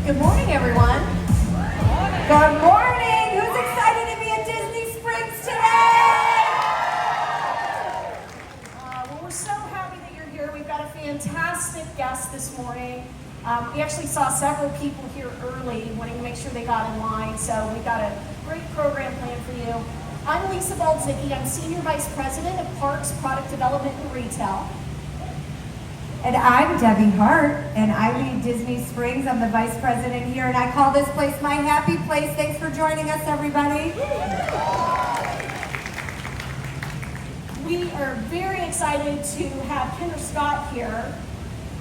Good morning, everyone. Good morning. Who's excited to be at Disney Springs today? Well, we're so happy that you're here. We've got a fantastic guest this morning. We actually saw several people here early, wanting to make sure they got in line. So we've got a great program planned for you. I'm Lisa Baldzicki. I'm Senior Vice President of Parks, Product Development, and Retail. And I'm Debbie Hart, and I lead Disney Springs. I'm the Vice President here, and I call this place my happy place. Thanks for joining us, everybody. We are very excited to have Kendra Scott here.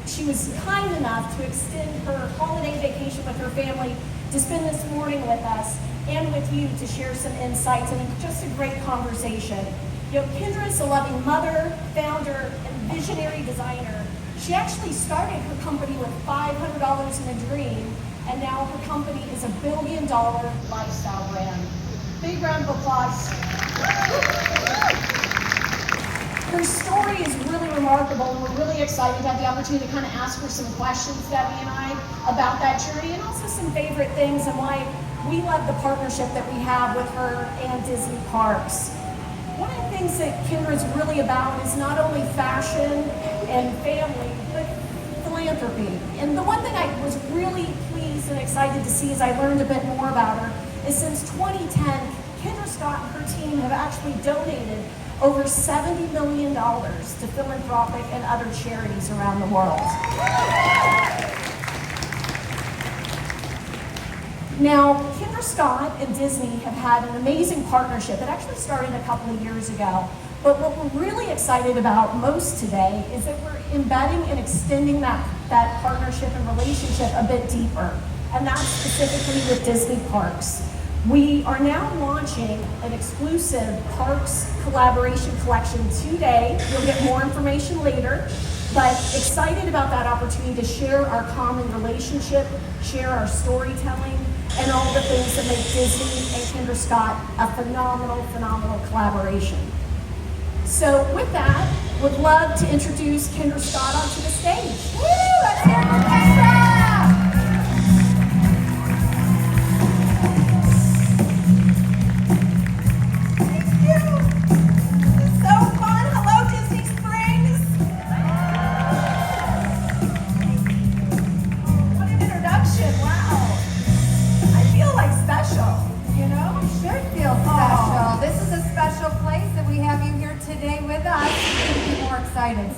She was kind enough to extend her holiday vacation with her family to spend this morning with us and with you to share some insights and just a great conversation. You know, Kendra is a loving mother, founder, and visionary designer. She actually started her company with $500 in a dream, and now her company is a $1 billion lifestyle brand. Big round of applause. Her story is really remarkable, and we're really excited to have the opportunity to kind of ask her some questions, Debbie and I, about that journey, and also some favorite things and why we love the partnership that we have with her and Disney Parks. One of the things that Kendra is really about is not only fashion and family, but philanthropy. And the one thing I was really pleased and excited to see as I learned a bit more about her is since 2010, Kendra Scott and her team have actually donated over $70 million to philanthropic and other charities around the world. Now, Kendra Scott and Disney have had an amazing partnership that actually started a couple of years ago. But what we're really excited about most today is that we're embedding and extending that partnership and relationship a bit deeper. And that's specifically with Disney Parks. We are now launching an exclusive Parks collaboration collection today. You'll get more information later. But excited about that opportunity to share our common relationship, share our storytelling, and all the things that make Disney and Kendra Scott a phenomenal, phenomenal collaboration. So with that, would love to introduce Kendra Scott onto the stage. Woo! Let's hear it for Kendra!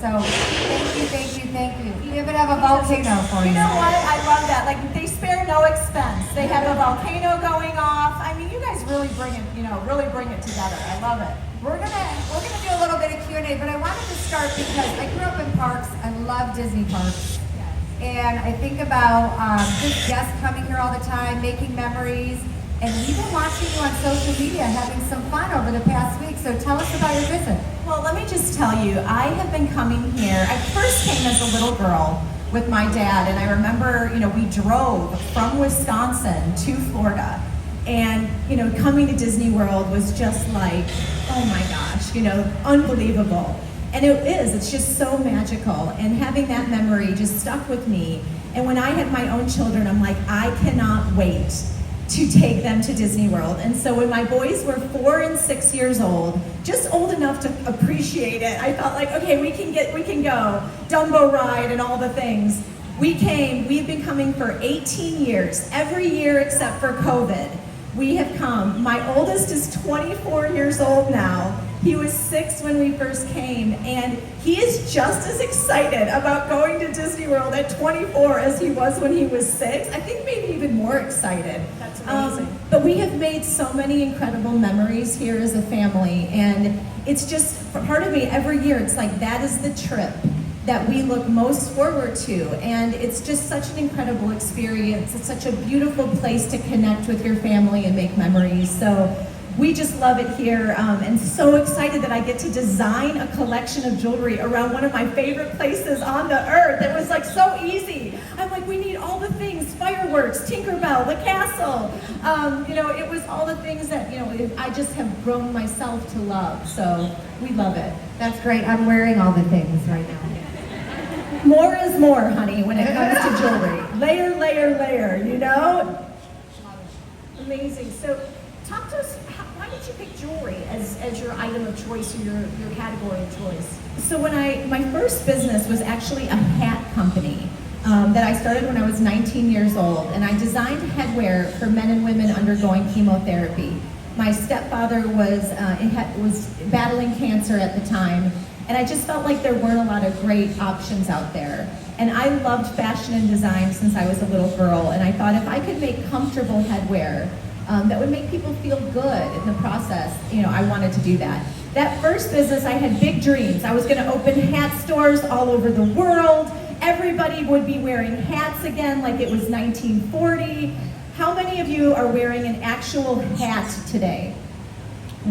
So thank you. We even have a volcano for you. You know what? I love that. Like, they spare no expense. They have a volcano going off. I mean, you guys really bring it, really bring it together. I love it. We're gonna do a little bit of Q&A, but I wanted to start because I grew up in parks. I love Disney Parks. Yes. And I think about just guests coming here all the time, making memories. And we've been watching you on social media having some fun over the past week. So tell us about your visit. Well, let me just tell you, I have been coming here. I first came as a little girl with my dad, and I remember, we drove from Wisconsin to Florida. And, coming to Disney World was just like, oh my gosh, unbelievable. And it's just so magical. And having that memory just stuck with me. And when I had my own children, I'm like, I cannot wait to take them to Disney World. And so when my boys were 4 and 6 years old, just old enough to appreciate it, I felt like, okay, we can go, Dumbo ride and all the things. We've been coming for 18 years, every year except for COVID. We have come. My oldest is 24 years old now. He was 6 when we first came, and he is just as excited about going to Disney World at 24 as he was when he was 6. I think maybe even more excited. That's amazing. But we have made so many incredible memories here as a family, and it's just, for part of me, every year, it's like that is the trip that we look most forward to, and it's just such an incredible experience. It's such a beautiful place to connect with your family and make memories. So we just love it here, and so excited that I get to design a collection of jewelry around one of my favorite places on the earth. It was like so easy. I'm like, we need all the things, fireworks, Tinkerbell, the castle. It was all the things that, I just have grown myself to love. So we love it. That's great. I'm wearing all the things right now. more is more, honey, when it comes to jewelry. Layer, layer, layer, you know? Amazing. So talk to us, why did you pick jewelry as your item of choice or your category of choice? So my first business was actually a hat company that I started when I was 19 years old, and I designed headwear for men and women undergoing chemotherapy. My stepfather was battling cancer at the time, and I just felt like there weren't a lot of great options out there. And I loved fashion and design since I was a little girl, and I thought if I could make comfortable headwear that would make people feel good in the process, I wanted to do that. That first business, I had big dreams. I was going to open hat stores all over the world. Everybody would be wearing hats again like it was 1940. How many of you are wearing an actual hat today?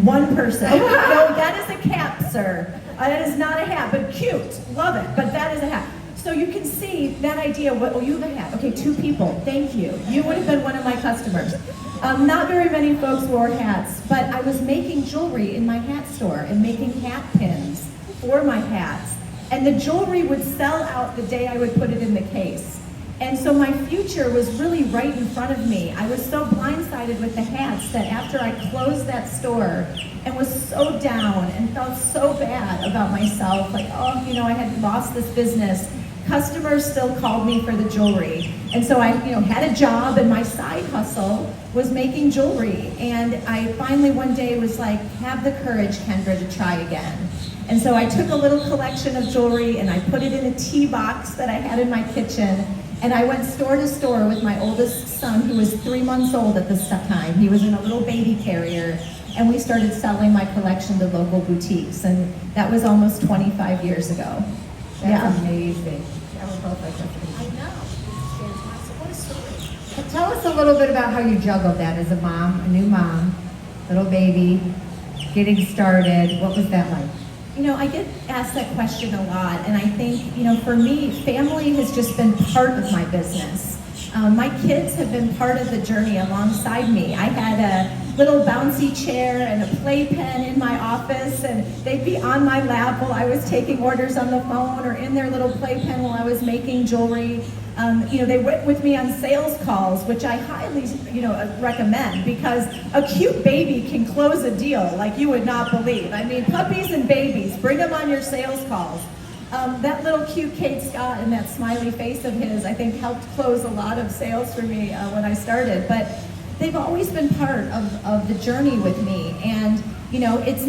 One person. No, that is a cap, sir. That is not a hat, but cute. Love it, but that is a hat. So you can see that idea. Oh, you have a hat. Okay, 2 people. Thank you. You would have been one of my customers. Not very many folks wore hats, but I was making jewelry in my hat store and making hat pins for my hats. And the jewelry would sell out the day I would put it in the case. And so my future was really right in front of me. I was so blindsided with the hats that after I closed that store and was so down and felt so bad about myself, like, I had lost this business, customers still called me for the jewelry. And so I, had a job, and my side hustle was making jewelry. And I finally one day was like, have the courage, Kendra, to try again. And so I took a little collection of jewelry and I put it in a tea box that I had in my kitchen. And I went store to store with my oldest son, who was 3 months old at this time. He was in a little baby carrier. And we started selling my collection to local boutiques. And that was almost 25 years ago. That's amazing. That was perfect. I know. It's fantastic. What a story. Tell us a little bit about how you juggled that as a mom, a new mom, little baby, getting started. What was that like? I get asked that question a lot, and I think, for me, family has just been part of my business. My kids have been part of the journey alongside me. I had a little bouncy chair and a playpen in my office, and they'd be on my lap while I was taking orders on the phone, or in their little playpen while I was making jewelry. They went with me on sales calls, which I highly, recommend, because a cute baby can close a deal like you would not believe. I mean, puppies and babies, bring them on your sales calls. That little cute Kate Scott and that smiley face of his, I think, helped close a lot of sales for me when I started. But they've always been part of the journey with me. And, it's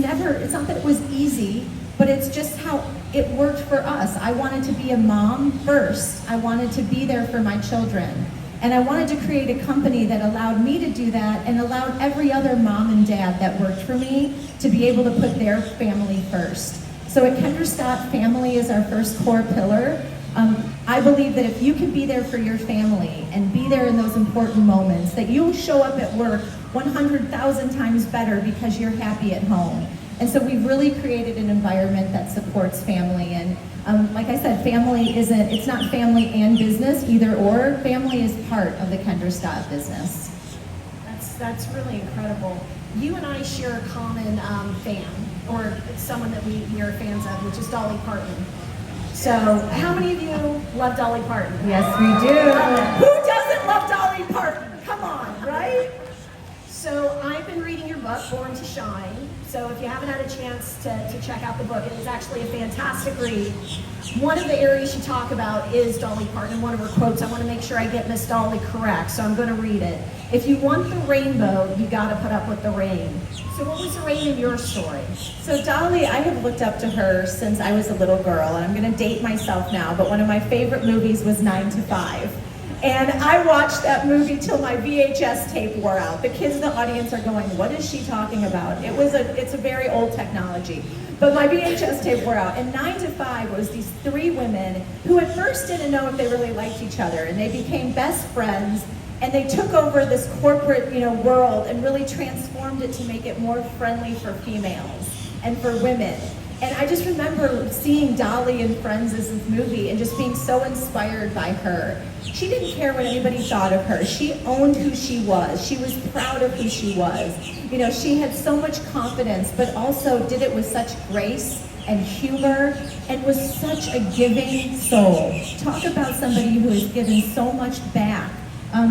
not that it was easy, but it's just how it worked for us. I wanted to be a mom first. I wanted to be there for my children. And I wanted to create a company that allowed me to do that and allowed every other mom and dad that worked for me to be able to put their family first. So at Kendra Scott, family is our first core pillar. I believe that if you can be there for your family and be there in those important moments, that you'll show up at work 100,000 times better because you're happy at home. And so we've really created an environment that supports family. And like I said, it's not family and business, either or. Family is part of the Kendra Scott business. That's really incredible. You and I share a common fan, or someone that we are fans of, which is Dolly Parton. So how many of you love Dolly Parton? Yes, we do. Who doesn't love Dolly Parton? Come on, right? So I've been reading your book, Born to Shine. So if you haven't had a chance to check out the book, it is actually a fantastic read. One of the areas you talk about is Dolly Parton. One of her quotes, I want to make sure I get Miss Dolly correct, so I'm going to read it. If you want the rainbow, you got to put up with the rain. So what was the rain in your story? So Dolly, I have looked up to her since I was a little girl, and I'm going to date myself now, but one of my favorite movies was 9 to 5. And I watched that movie till my VHS tape wore out. The kids in the audience are going, what is she talking about? It's a very old technology. But my VHS tape wore out. And 9 to 5 was these 3 women who at first didn't know if they really liked each other. And they became best friends. And they took over this corporate, world and really transformed it to make it more friendly for females and for women. And I just remember seeing Dolly in Friends as this movie and just being so inspired by her. She didn't care what anybody thought of her. She owned who she was. She was proud of who she was. She had so much confidence, but also did it with such grace and humor, and was such a giving soul. Talk about somebody who has given so much back.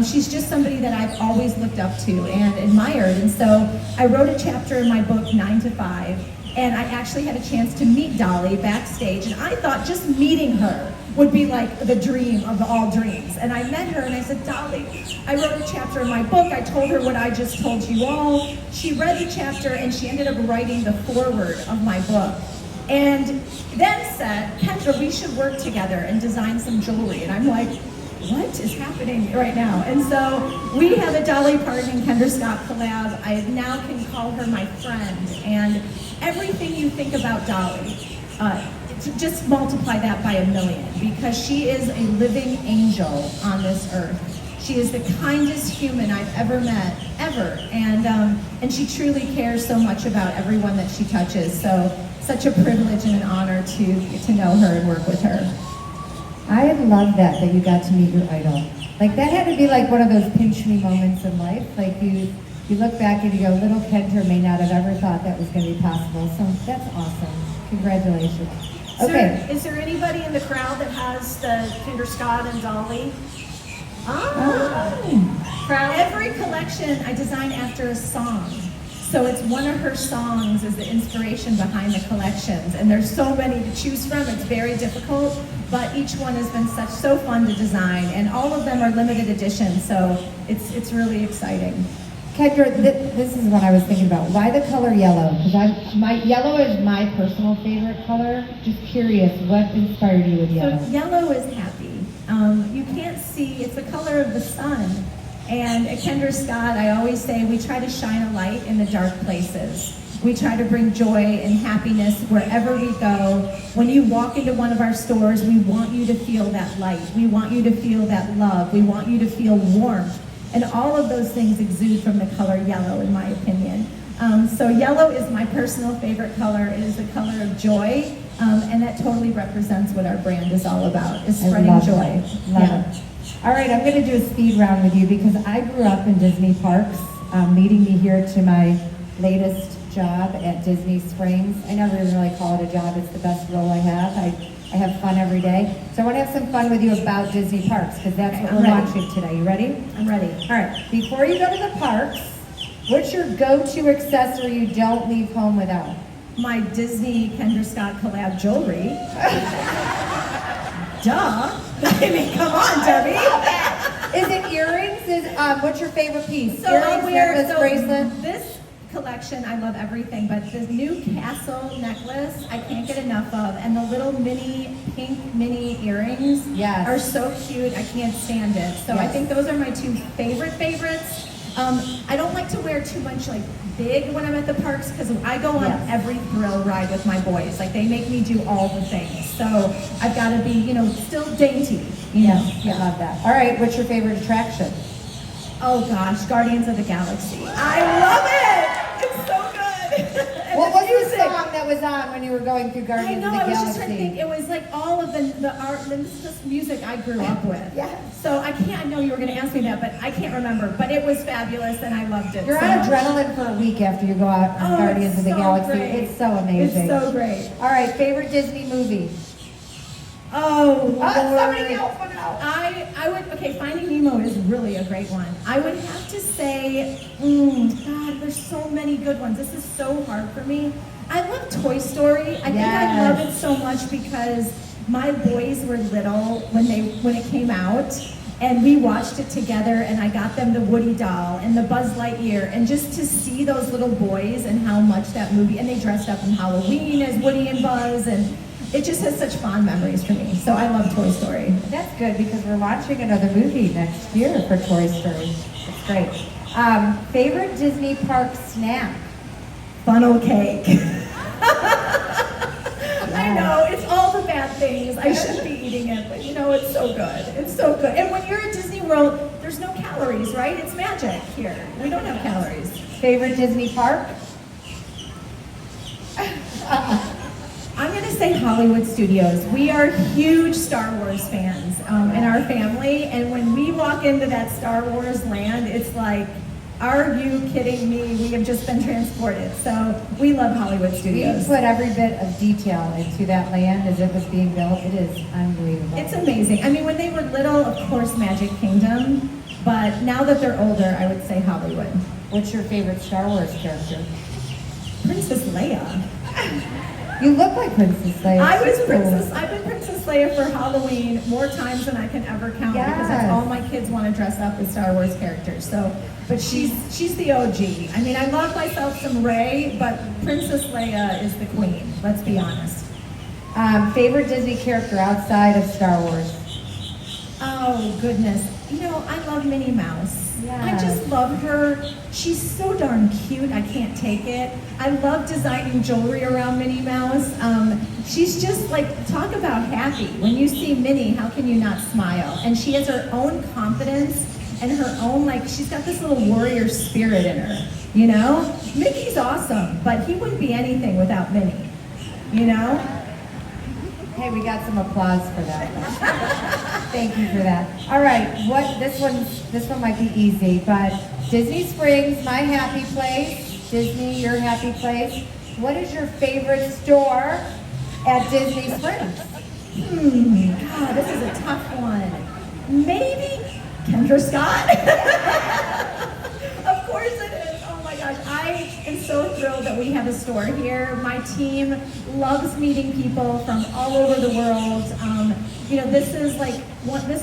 She's just somebody that I've always looked up to and admired. And so I wrote a chapter in my book, 9 to 5, and I actually had a chance to meet Dolly backstage, and I thought just meeting her would be like the dream of all dreams. And I met her and I said, Dolly, I wrote a chapter in my book. I told her what I just told you all. She read the chapter and she ended up writing the foreword of my book. And then said, Kendra, we should work together and design some jewelry. And I'm like, what is happening right now? And so we have a Dolly Parton and Kendra Scott collab. I now can call her my friend. And everything you think about Dolly, just multiply that by 1,000,000, because she is a living angel on this earth. She is the kindest human I've ever met, ever. And she truly cares so much about everyone that she touches. So such a privilege and an honor to get to know her and work with her. I love that you got to meet your idol. Like, that had to be like one of those pinch me moments in life. Like, you look back and you go, little Kendra may not have ever thought that was going to be possible. So that's awesome. Congratulations. Okay. Is there anybody in the crowd that has the Kendra Scott and Dolly? Crowd? Every collection I design after a song. So it's one of her songs is the inspiration behind the collections. And there's so many to choose from. It's very difficult, but each one has been so fun to design. And all of them are limited edition, so it's really exciting. Kendra, this is what I was thinking about. Why the color yellow? Because yellow is my personal favorite color. Just curious, what inspired you with yellow? So yellow is happy. You can't see, it's the color of the sun. And at Kendra Scott, I always say we try to shine a light in the dark places. We try to bring joy and happiness wherever we go. When you walk into one of our stores, we want you to feel that light. We want you to feel that love. We want you to feel warmth. And all of those things exude from the color yellow, in my opinion. So yellow is my personal favorite color. It is the color of joy, and that totally represents what our brand is all about, is spreading joy. Love it. All right, I'm going to do a speed round with you because I grew up in Disney Parks, leading me here to my latest job at Disney Springs. I never even really call it a job. It's the best role I have. I have fun every day. So I want to have some fun with you about Disney Parks because that's what we're watching today. You ready? I'm ready. All right, before you go to the parks, what's your go-to accessory you don't leave home without? My Disney Kendra Scott collab jewelry. Duh. I mean, come on, Debbie. Is it earrings? What's your favorite piece? So earrings, I'll wear necklace, bracelet? this collection, I love everything, but the new castle necklace, I can't get enough of, and the little pink mini earrings are so cute, I can't stand it. So I think those are my two favorites. I don't like to wear too much like big when I'm at the parks because I go on every thrill ride with my boys. Like they make me do all the things. So I've got to be, still dainty. I love that. All right, what's your favorite attraction? Oh gosh, Guardians of the Galaxy. I love it! It's so good! What was the song that was on when you were going through Guardians of the Galaxy? I was just trying to think. It was like all of the art, this is just music I grew up with. So I know you were going to ask me that, but I can't remember. But it was fabulous and I loved it. You're so on much. adrenaline for a week after you go out on Guardians of the Galaxy. Great. It's so amazing. It's so great. All right, favorite Disney movie? Oh, Lord. Somebody else went out. I would, Finding Nemo is really a great one. I would have to say, God, there's so many good ones. This is so hard for me. I love Toy Story. I think I love it so much because my boys were little when it came out, and we watched it together, and I got them the Woody doll and the Buzz Lightyear, and just to see those little boys and how much that movie, and they dressed up in Halloween as Woody and Buzz, and it just has such fond memories for me. So I love Toy Story. That's good because we're launching another movie next year for Toy Story. It's great. Favorite Disney park snack? Funnel cake. I know, it's all the bad things. I shouldn't be eating it, but it's so good. It's so good. And when you're at Disney World, there's no calories, right? It's magic here. We don't have calories. Favorite Disney park? I'm going to say Hollywood Studios. We are huge Star Wars fans in our family, and when we walk into that Star Wars land, it's like Are you kidding me? We have just been transported. So we love Hollywood We Studios. put every bit of detail into that land as it was being built. It is unbelievable. It's amazing. I mean, when they were little, of course, Magic Kingdom. But now that they're older, I would say Hollywood. What's your favorite Star Wars character? Princess Leia. You look like Princess Leia. I've been Princess Leia for Halloween more times than I can ever count because that's Yes. all my kids want to dress up as Star Wars characters. So, but she's the OG. I mean, I love myself some Rey, but Princess Leia is the queen. Let's be honest. Favorite Disney character outside of Star Wars? Oh goodness, you know I love Minnie Mouse. I Yes. just love her. She's so darn cute. I can't take it. I love designing jewelry around Minnie Mouse. She's just like, talk about happy. When you see Minnie, how can you not smile? And she has her own confidence and her own, like, she's got this little warrior spirit in her, you know? Mickey's awesome, but he wouldn't be anything without Minnie, you know? Hey, we got some applause for that. Thank you for that. All right, this one might be easy, but Disney Springs, my happy place. Disney, your happy place. What is your favorite store at Disney Springs? God, this is a tough one. Maybe Kendra Scott? Of course it is. Oh my gosh, I am so thrilled that we have a store here. My team loves meeting people from all over the world. You know, this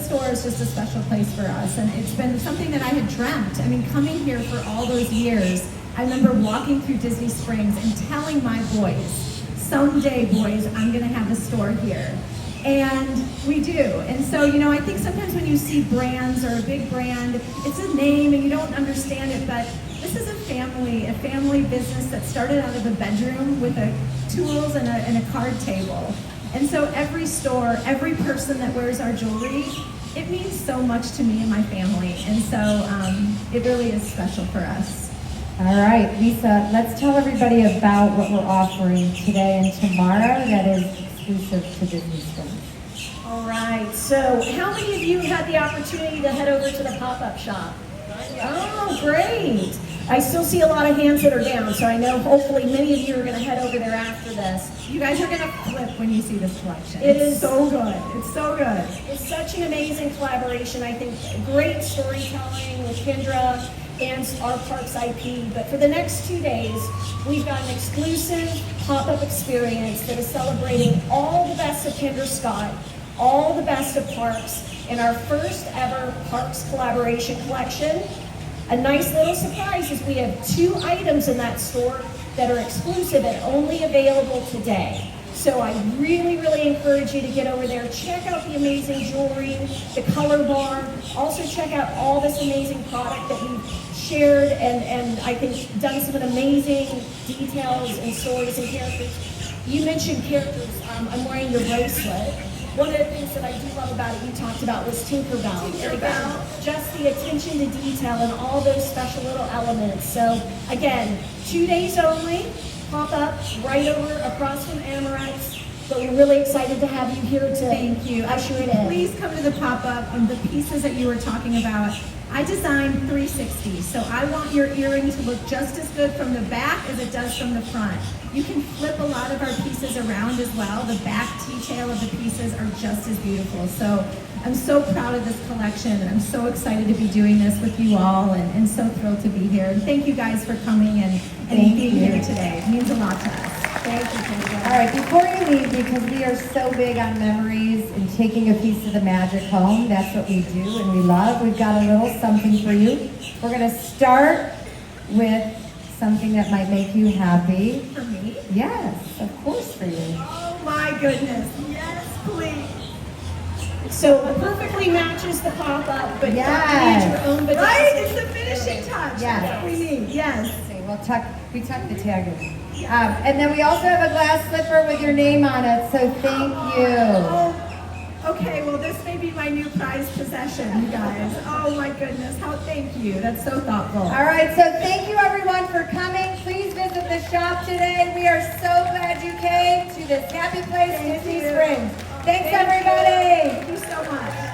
store is just a special place for us, and it's been something that I had dreamt. I mean, coming here for all those years, I remember walking through Disney Springs and telling my boys, someday, boys, I'm gonna have a store here. And we do. And so, you know, I think sometimes when you see brands or a big brand, it's a name and you don't understand it, but this is a family business that started out of a bedroom with tools and a card table. And so every store, every person that wears our jewelry, it means so much to me and my family. And so it really is special for us. All right, Lisa, let's tell everybody about what we're offering today and tomorrow that is exclusive to Disney Springs. All right, so how many of you had the opportunity to head over to the pop-up shop? Oh, great. I still see a lot of hands that are down, so I know hopefully many of you are going to head over there after this. You guys are going to flip when you see this collection. It It's is so good. It's so good. It's such an amazing collaboration. I think great storytelling with Kendra and our Parks IP. But for the next 2 days, we've got an exclusive pop-up experience that is celebrating all the best of Kendra Scott, all the best of Parks, in our first ever Parks collaboration collection. A nice little surprise is we have 2 items in that store that are exclusive and only available today. So I really, really encourage you to get over there, check out the amazing jewelry, the color bar, also check out all this amazing product that we've shared and I think done some amazing details and stories and characters. You mentioned characters. I'm wearing your bracelet. One of the things that I do love about it, you talked about, was Tinkerbell. And again, just the attention to detail and all those special little elements. So again, 2 days only, pop up right over across from Amorex. But we're really excited to have you here to Thank you. usher it in. Please come to the pop-up and the pieces that you were talking about. I designed 360, so I want your earring to look just as good from the back as it does from the front. You can flip a lot of our pieces around as well. The back detail of the pieces are just as beautiful. So I'm so proud of this collection, and I'm so excited to be doing this with you all, and so thrilled to be here. And thank you guys for coming and being here today. It means a lot to us. Thank you, Kendra. All right, before you leave, because we are so big on memories and taking a piece of the magic home, that's what we do and we love. We've got a little something for you. We're going to start with something that might make you happy. For me? Yes, of course for you. Oh my goodness. Yes, please. So it perfectly matches the pop-up, but Yes. you need your own bedazzled. Right? It's the finishing touch. Yes. That's what we need. Yes. Okay, we tuck the tag in. And then we also have a glass slipper with your name on it, so thank you. Oh, okay, well this may be my new prized possession, you guys. Oh my goodness, thank you. That's so thoughtful. All right, so thank you everyone for coming. Please visit the shop today. We are so glad you came to this happy place, Disney Springs. Thanks everybody. Thank you so much.